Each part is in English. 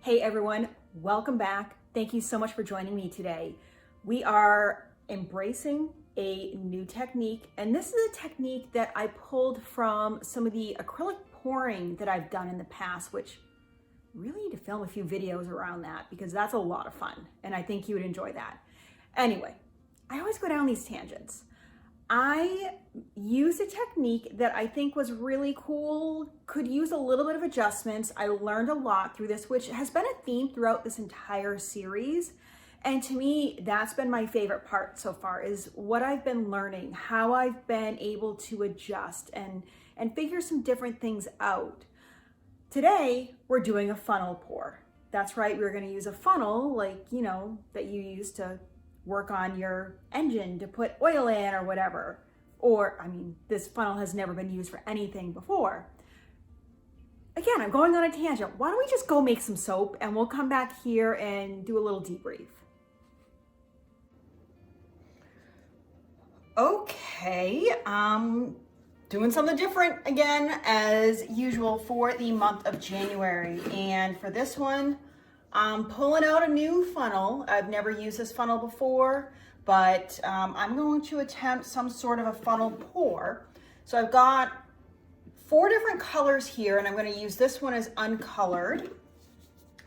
Hey everyone, welcome back. Thank you so much for joining me today. We are embracing a new technique, and this is a technique that I pulled from some of the acrylic pouring that I've done in the past, which really need to film a few videos around that because that's a lot of fun and I think you would enjoy that. Anyway, I always go down these tangents. I used a technique that I think was really cool, could use a little bit of adjustments. I learned a lot through this, which has been a theme throughout this entire series. And to me, that's been my favorite part so far, is what I've been learning, how I've been able to adjust and figure some different things out. Today, we're doing a funnel pour. That's right, we're gonna use a funnel like, that you use to work on your engine to put oil in or whatever. Or, this funnel has never been used for anything before. Again, I'm going on a tangent. Why don't we just go make some soap and we'll come back here and do a little debrief. Okay, doing something different again as usual for the month of January. And for this one, I'm pulling out a new funnel. I've never used this funnel before, but I'm going to attempt some sort of a funnel pour. So I've got 4 different colors here, and I'm going to use this one as uncolored.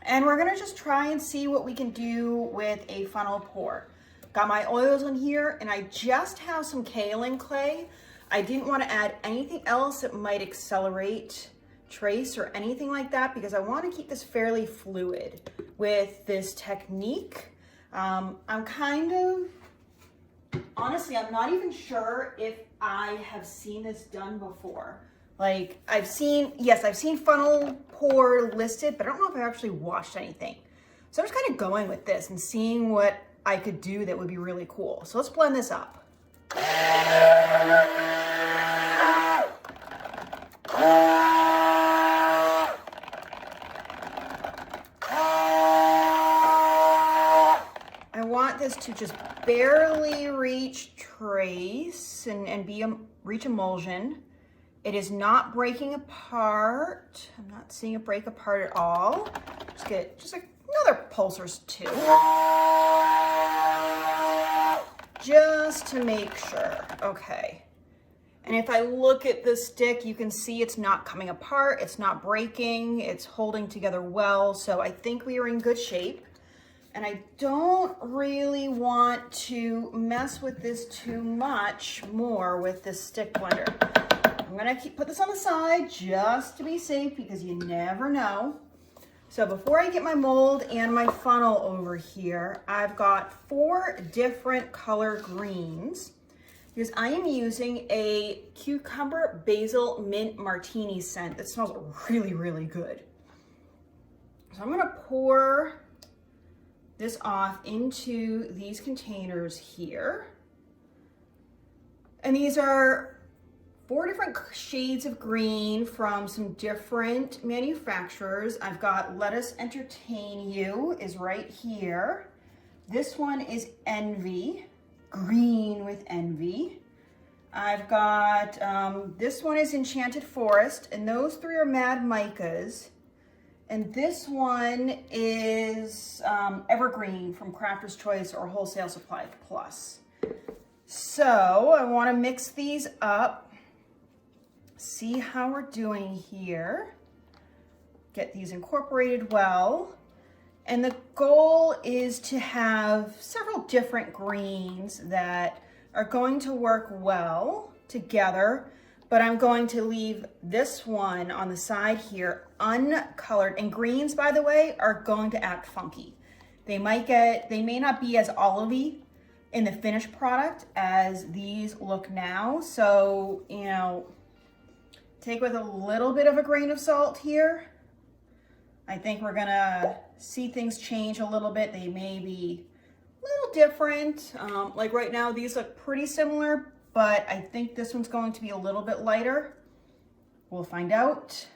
And we're going to just try and see what we can do with a funnel pour. Got my oils in here, and I just have some kaolin clay. I didn't want to add anything else that might accelerate trace or anything like that because I want to keep this fairly fluid with this technique. I'm not even sure if I have seen this done before. Like I've seen funnel pour listed, but I don't know if I've actually watched anything. So I'm just kind of going with this and seeing what I could do that would be really cool. So let's blend this up. I want this to just barely reach trace and reach emulsion. It is not breaking apart. I'm not seeing it break apart at all. Just get just another pulse or 2. Just to make sure. Okay. And if I look at the stick, you can see it's not coming apart. It's not breaking. It's holding together well. So I think we are in good shape. And I don't really want to mess with this too much more with this stick blender. I'm gonna put this on the side just to be safe because you never know. So before I get my mold and my funnel over here, I've got 4 different color greens because I am using a cucumber basil mint martini scent that smells really, really good. So I'm gonna pour this off into these containers here. And these are 4 different shades of green from some different manufacturers. I've got Let Us Entertain You is right here. This one is Envy, green with envy. I've got, this one is Enchanted Forest, and those 3 are Mad Micas. And this one is Evergreen from Crafter's Choice or Wholesale Supply Plus. So I want to mix these up, see how we're doing here, get these incorporated well. And the goal is to have several different greens that are going to work well together, but I'm going to leave this one on the side here uncolored. And greens, by the way, are going to act funky. They may not be as olivey in the finished product as these look now. So, take with a little bit of a grain of salt here. I think we're gonna see things change a little bit. They may be a little different. Like right now, these look pretty similar, but I think this one's going to be a little bit lighter. We'll find out.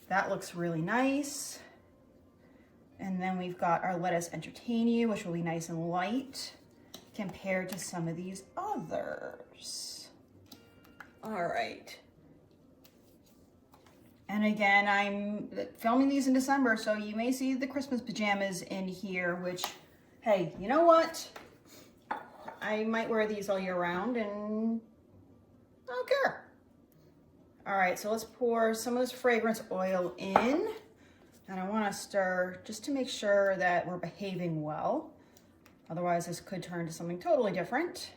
That looks really nice. And then we've got our Let Us Entertain You, which will be nice and light compared to some of these others. All right. And again, I'm filming these in December, so you may see the Christmas pajamas in here, which, hey, you know what? I might wear these all year round and I don't care. All right, so let's pour some of this fragrance oil in. And I want to stir just to make sure that we're behaving well. Otherwise, this could turn to something totally different.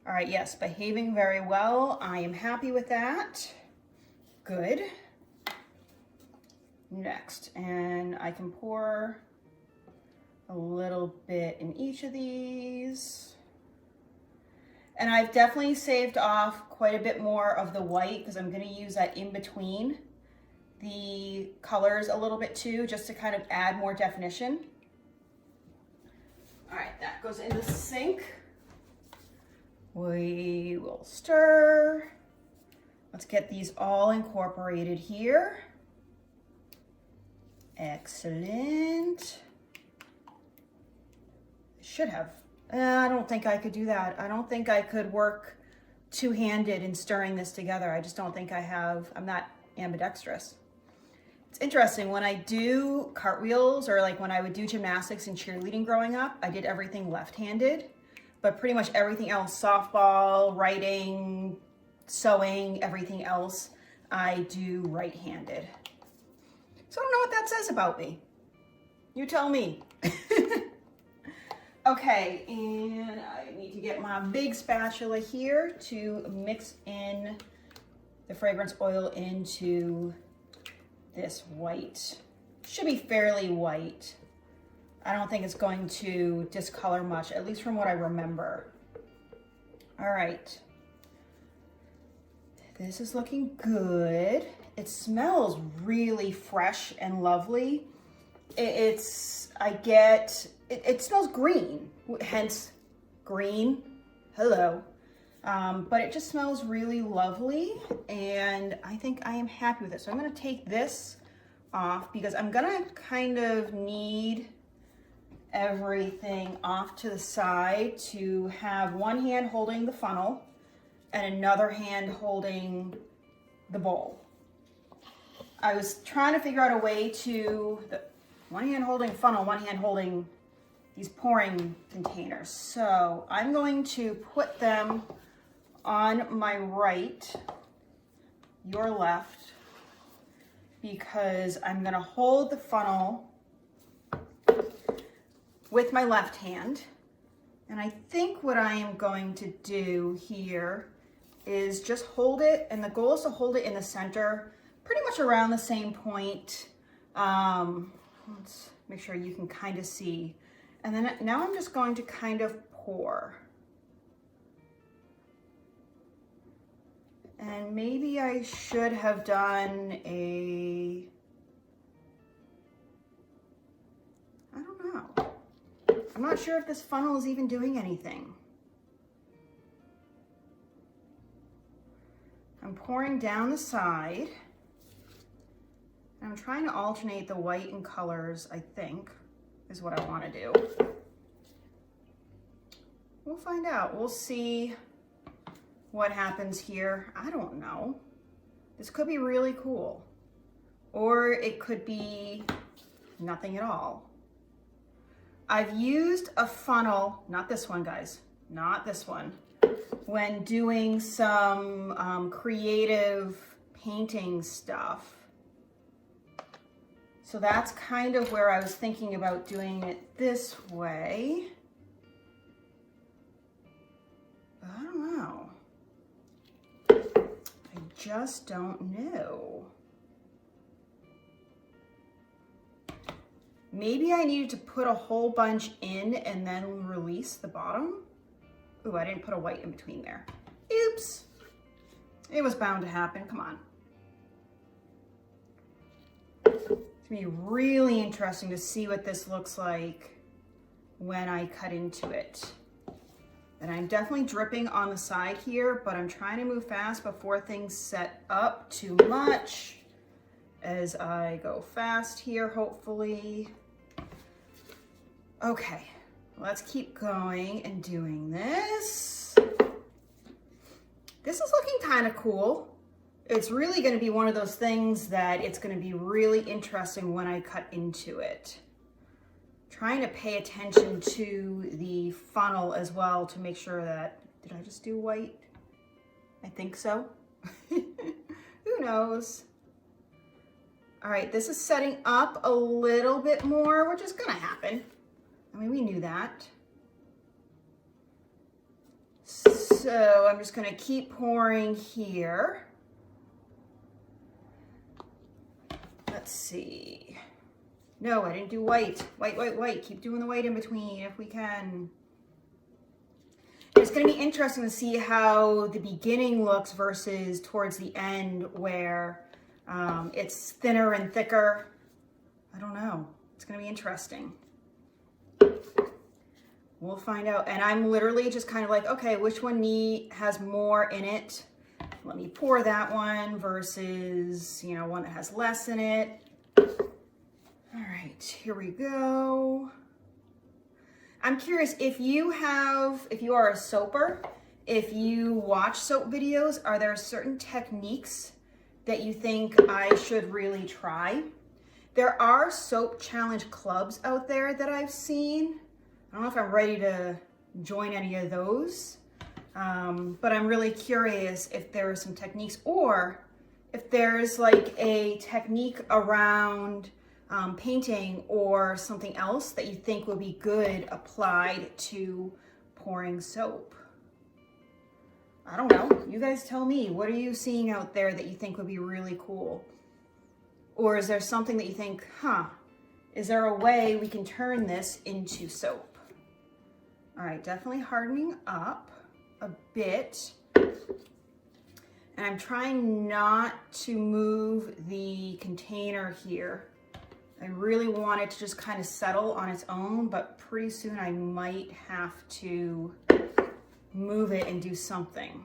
All right, yes, behaving very well. I am happy with that. Good. Next, and I can pour a little bit in each of these. And I've definitely saved off quite a bit more of the white because I'm going to use that in between the colors a little bit too, just to kind of add more definition. All right, that goes in the sink. We will stir. Let's get these all incorporated here. Excellent. Should have. I don't think I could do that. I don't think I could work two-handed in stirring this together. I just don't think I have. I'm not ambidextrous. It's interesting, when I do cartwheels or like when I would do gymnastics and cheerleading growing up, I did everything left-handed, but pretty much everything else, softball, writing, sewing, everything else, I do right-handed. So I don't know what that says about me. You tell me. Okay, and I need to get my big spatula here to mix in the fragrance oil into this white. Should be fairly white. I don't think it's going to discolor much, at least from what I remember. All right. This is looking good. It smells really fresh and lovely. It smells green, hence green, hello. But it just smells really lovely and I think I am happy with it. So I'm gonna take this off because I'm gonna kind of need everything off to the side to have one hand holding the funnel and another hand holding the bowl. I was trying to figure out a way to, one hand holding funnel, one hand holding these pouring containers. So I'm going to put them on my right, your left, because I'm gonna hold the funnel with my left hand. And I think what I am going to do here is just hold it, and the goal is to hold it in the center, pretty much around the same point. Let's make sure you can kind of see. And then now I'm just going to kind of pour. And maybe I should have done I don't know. I'm not sure if this funnel is even doing anything. I'm pouring down the side. I'm trying to alternate the white and colors, I think, is what I want to do. We'll find out. We'll see what happens here. I don't know. This could be really cool. Or it could be nothing at all. I've used a funnel, not this one, guys, not this one, when doing some creative painting stuff. So that's kind of where I was thinking about doing it this way. But I don't know. I just don't know. Maybe I needed to put a whole bunch in and then release the bottom. Ooh, I didn't put a white in between there. Oops. It was bound to happen, come on. It's gonna be really interesting to see what this looks like when I cut into it. And I'm definitely dripping on the side here, but I'm trying to move fast before things set up too much as I go fast here, hopefully. Okay, let's keep going and doing this. This is looking kind of cool. It's really going to be one of those things that it's going to be really interesting when I cut into it. Trying to pay attention to the funnel as well to make sure that, did I just do white? I think so. Who knows? All right, this is setting up a little bit more, which is going to happen. I mean, we knew that. So I'm just going to keep pouring here. Let's see. No, I didn't do white. White. Keep doing the white in between if we can. It's going to be interesting to see how the beginning looks versus towards the end where it's thinner and thicker. I don't know. It's going to be interesting. We'll find out. And I'm literally just kind of like, okay, which one has more in it? Let me pour that one versus, you know, one that has less in it. All right, here we go. I'm curious if you are a soaper, if you watch soap videos, are there certain techniques that you think I should really try? There are soap challenge clubs out there that I've seen. I don't know if I'm ready to join any of those. But I'm really curious if there are some techniques or if there's like a technique around painting or something else that you think would be good applied to pouring soap. I don't know. You guys tell me. What are you seeing out there that you think would be really cool? Or is there something that you think, is there a way we can turn this into soap? All right, definitely hardening up a bit. And I'm trying not to move the container here. I really want it to just kind of settle on its own, but pretty soon I might have to move it and do something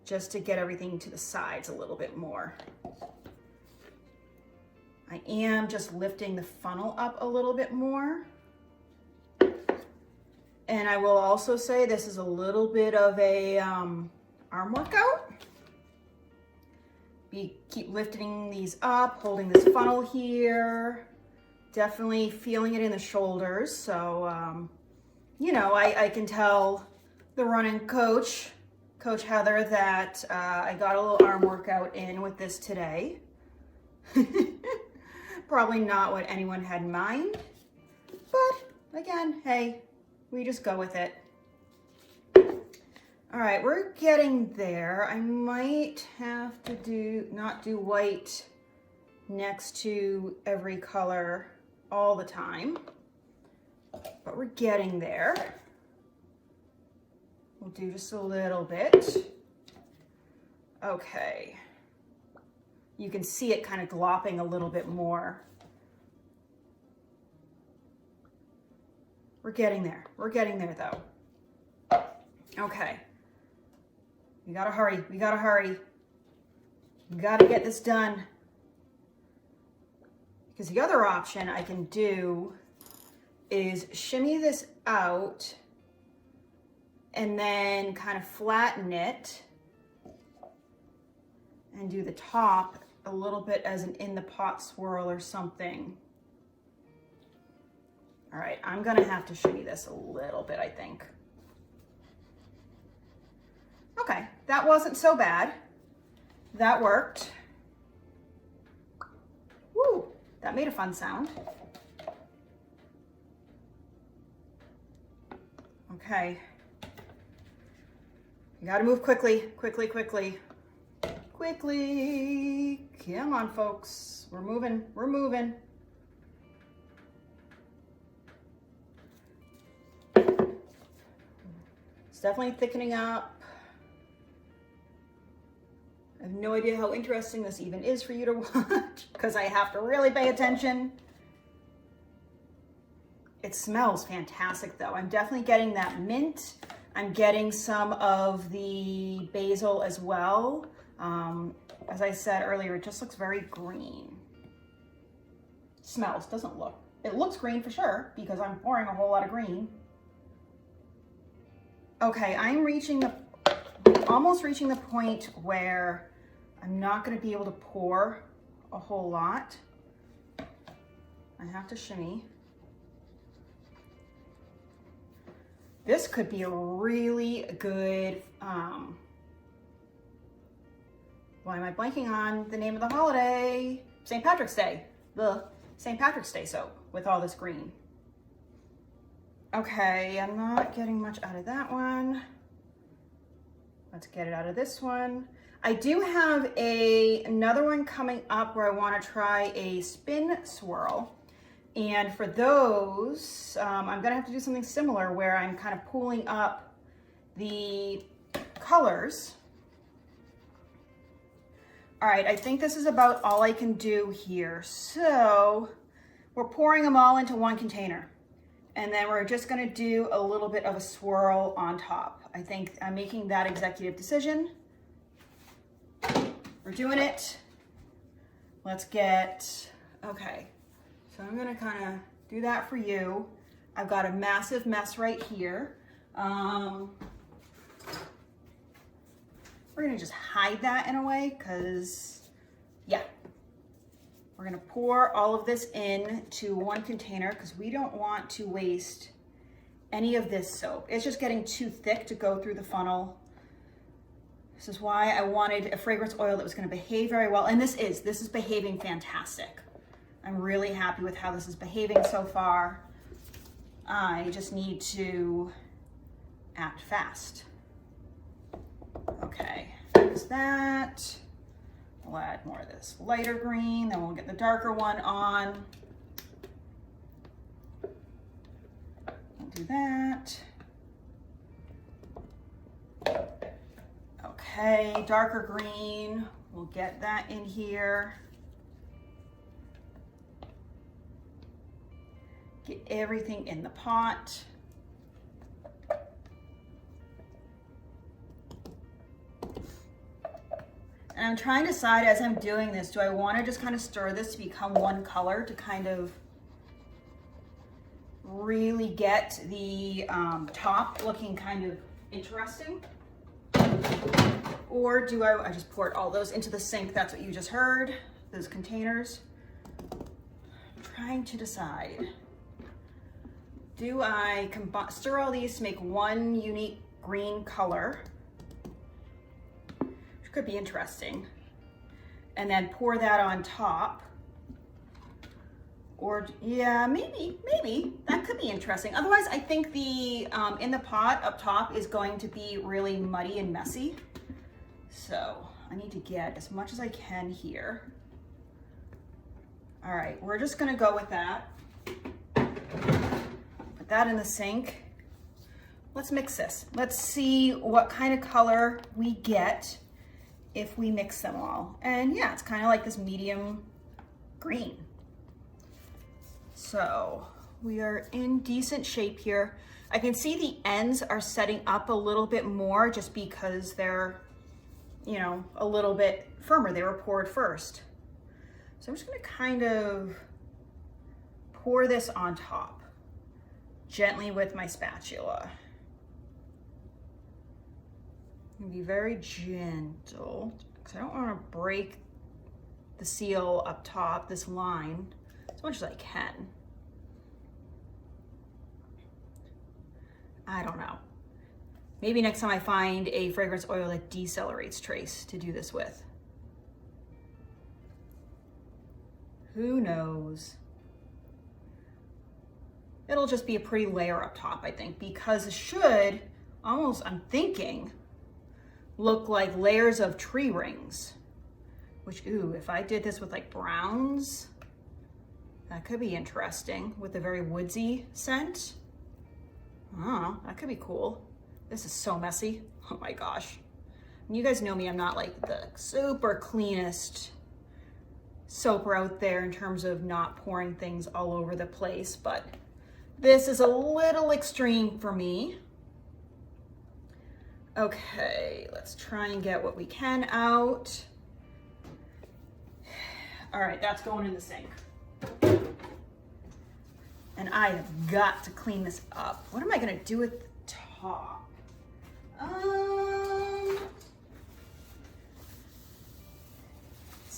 just to get everything to the sides a little bit more. I am just lifting the funnel up a little bit more. And I will also say this is a little bit of a arm workout. Keep lifting these up, holding this funnel here. Definitely feeling it in the shoulders. So, you know, I can tell the running coach, Coach Heather, that I got a little arm workout in with this today. Probably not what anyone had in mind. But again, hey, we just go with it. All right, we're getting there. I might have to not do white next to every color all the time, but we're getting there. We'll do just a little bit. Okay. You can see it kind of glopping a little bit more. We're getting there. We're getting there though. Okay. We gotta hurry. We gotta hurry. We gotta get this done. Because the other option I can do is shimmy this out and then kind of flatten it and do the top a little bit as an in the pot swirl or something. All right, I'm gonna have to shimmy this a little bit, I think. Okay, that wasn't so bad. That worked. Woo, that made a fun sound. Okay. You gotta move quickly, quickly, quickly. Quickly. Come on, folks. We're moving, we're moving. It's definitely thickening up. I have no idea how interesting this even is for you to watch because I have to really pay attention. It smells fantastic though. I'm definitely getting that mint. I'm getting some of the basil as well. As I said earlier, it just looks very green. Smells, doesn't look. It looks green for sure because I'm pouring a whole lot of green. Okay, I'm reaching the almost reaching the point where I'm not going to be able to pour a whole lot. I have to shimmy. This could be a really good, why am I blanking on the name of the holiday? St. Patrick's Day. The St. Patrick's Day soap with all this green. Okay, I'm not getting much out of that one. Let's get it out of this one. I do have another one coming up where I want to try a spin swirl. And for those, I'm gonna have to do something similar where I'm kind of pulling up the colors. All right, I think this is about all I can do here. So we're pouring them all into one container. And then we're just gonna do a little bit of a swirl on top. I think I'm making that executive decision. We're doing it. Let's get, okay. So I'm gonna kind of do that for you. I've got a massive mess right here. We're gonna just hide that in a way because, yeah. We're gonna pour all of this into one container because we don't want to waste any of this soap. It's just getting too thick to go through the funnel. This is why I wanted a fragrance oil that was gonna behave very well. And this is behaving fantastic. I'm really happy with how this is behaving so far. I just need to act fast. Okay, there's that. We'll add more of this lighter green, then we'll get the darker one on. We'll do that. Okay, darker green, we'll get that in here. Get everything in the pot. And I'm trying to decide as I'm doing this, do I want to just kind of stir this to become one color to kind of really get the top looking kind of interesting? Or do I just poured all those into the sink? That's what you just heard, those containers. I'm trying to decide. Do I stir all these to make one unique green color, which could be interesting, and then pour that on top? Or, yeah, maybe, that could be interesting. Otherwise, I think the, in the pot up top is going to be really muddy and messy. So I need to get as much as I can here. All right, we're just gonna go with that. Put that in the sink. Let's mix this. Let's see what kind of color we get if we mix them all. And yeah, it's kind of like this medium green. So we are in decent shape here. I can see the ends are setting up a little bit more just because they're, you know, a little bit firmer. They were poured first. So I'm just gonna kind of pour this on top gently with my spatula. And be very gentle because I don't want to break the seal up top, this line, as much as I can. I don't know. Maybe next time I find a fragrance oil that decelerates trace to do this with. Who knows? It'll just be a pretty layer up top, I think, because it should almost, I'm thinking, look like layers of tree rings. Which, ooh, if I did this with like browns, that could be interesting with a very woodsy scent. Oh, that could be cool. This is so messy. Oh my gosh. And you guys know me, I'm not like the super cleanest soaper out there in terms of not pouring things all over the place, but this is a little extreme for me. Okay, let's try and get what we can out. All right, that's going in the sink. And I have got to clean this up. What am I gonna do with the top?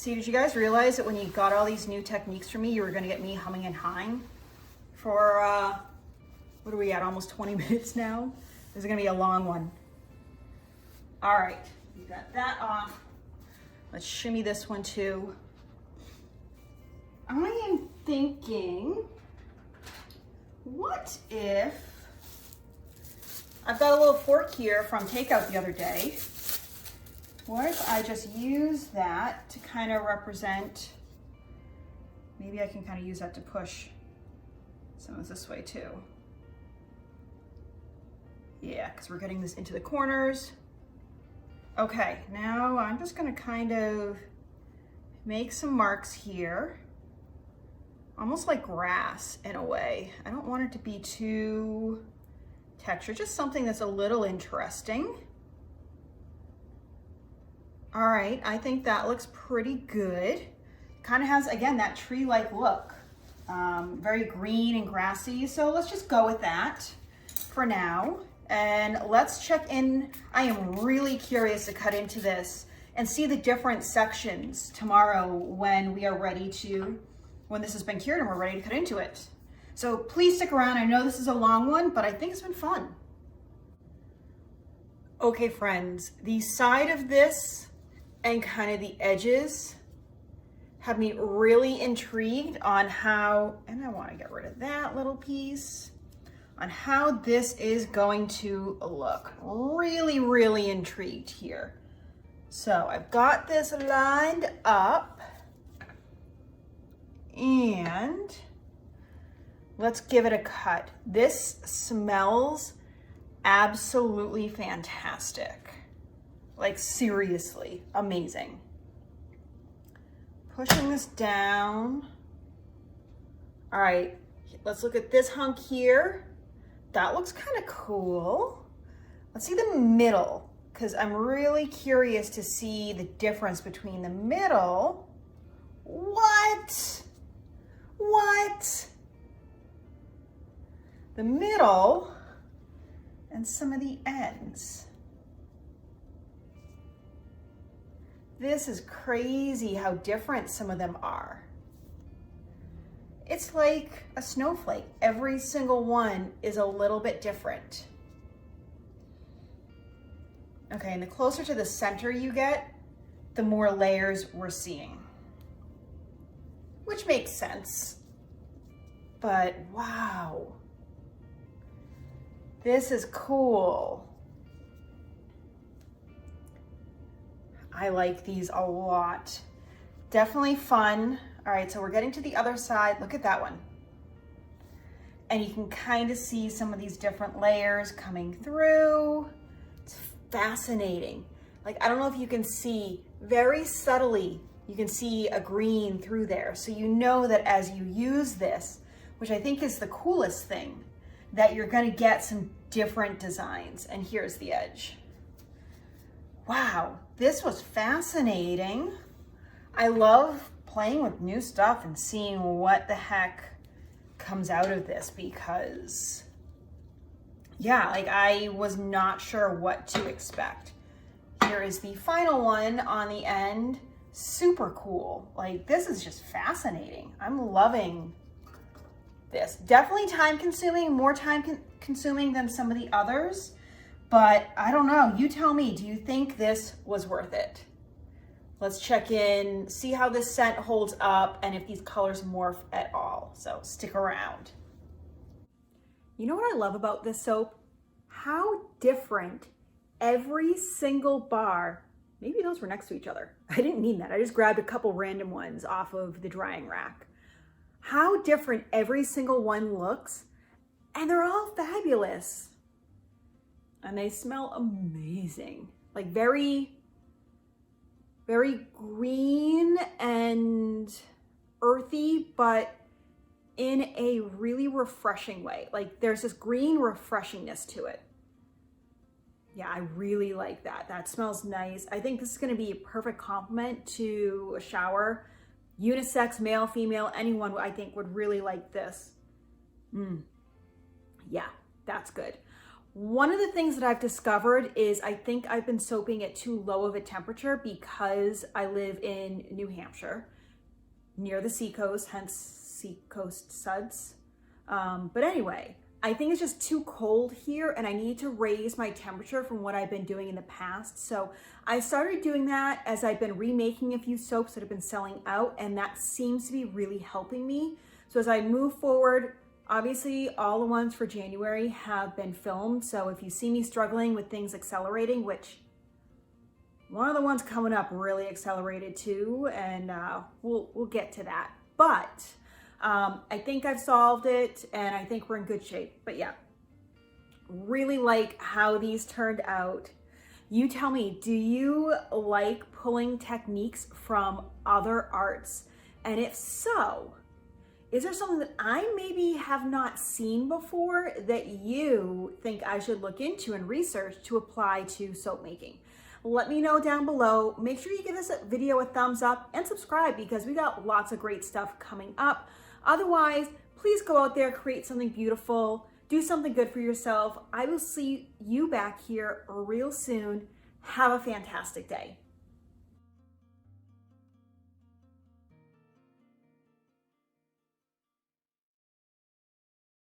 See, did you guys realize that when you got all these new techniques from me, you were gonna get me humming and hawing for, what are we at, almost 20 minutes now? This is gonna be a long one. All right, we got that off. Let's shimmy this one too. I am thinking, what if, I've got a little fork here from takeout the other day. What if I just use that to kind of represent, maybe I can kind of use that to push some of this way too. Yeah, because we're getting this into the corners. Okay, now I'm just gonna kind of make some marks here. Almost like grass in a way. I don't want it to be too textured, just something that's a little interesting. All right, I think that looks pretty good. Kind of has, again, that tree-like look. Very green and grassy, so let's just go with that for now. And let's check in. I am really curious to cut into this and see the different sections tomorrow when we are ready to, when this has been cured and we're ready to cut into it. So please stick around. I know this is a long one, but I think it's been fun. Okay, friends, the side of this and kind of the edges have me really intrigued on how, and I want to get rid of that little piece, on how this is going to look. Really, really intrigued here. So I've got this lined up and let's give it a cut. This smells absolutely fantastic. Like seriously amazing. Pushing this down. All right, let's look at this hunk here. That looks kind of cool. Let's see the middle, because I'm really curious to see the difference between the middle. What? The middle and some of the ends. This is crazy how different some of them are. It's like a snowflake. Every single one is a little bit different. Okay, and the closer to the center you get, the more layers we're seeing. Which makes sense. But wow. This is cool. I like these a lot. Definitely fun. All right, so we're getting to the other side. Look at that one. And you can kind of see some of these different layers coming through. It's fascinating. Like, I don't know if you can see very subtly, you can see a green through there. So you know that as you use this, which I think is the coolest thing, that you're gonna get some different designs. And here's the edge. Wow, this was fascinating. I love playing with new stuff and seeing what the heck comes out of this because, yeah, like I was not sure what to expect. Here is the final one on the end. Super cool. Like, this is just fascinating. I'm loving this. Definitely time consuming, more time consuming than some of the others, but I don't know. You tell me, do you think this was worth it? Let's check in, see how this scent holds up and if these colors morph at all. So stick around. You know what I love about this soap? How different every single bar, maybe those were next to each other. I didn't mean that. I just grabbed a couple random ones off of the drying rack. How different every single one looks, and they're all fabulous. And they smell amazing. Like very green and earthy, but in a really refreshing way. Like there's this green refreshingness to it. Yeah, I really like that. That smells nice. I think this is gonna be a perfect complement to a shower. Unisex, male, female, anyone I think would really like this. Yeah, that's good. One of the things that I've discovered is I think I've been soaping at too low of a temperature because I live in New Hampshire, near the seacoast, hence Seacoast Suds. But anyway, I think it's just too cold here and I need to raise my temperature from what I've been doing in the past. So I started doing that as I've been remaking a few soaps that have been selling out, and that seems to be really helping me. So as I move forward, obviously all the ones for January have been filmed. So if you see me struggling with things accelerating, which one of the ones coming up really accelerated too, and we'll get to that. But I think I've solved it and I think we're in good shape. But yeah, really like how these turned out. You tell me, do you like pulling techniques from other arts? And if so, is there something that I maybe have not seen before that you think I should look into and research to apply to soap making? Let me know down below. Make sure you give this video a thumbs up and subscribe because we got lots of great stuff coming up. Otherwise, please go out there, create something beautiful, do something good for yourself. I will see you back here real soon. Have a fantastic day.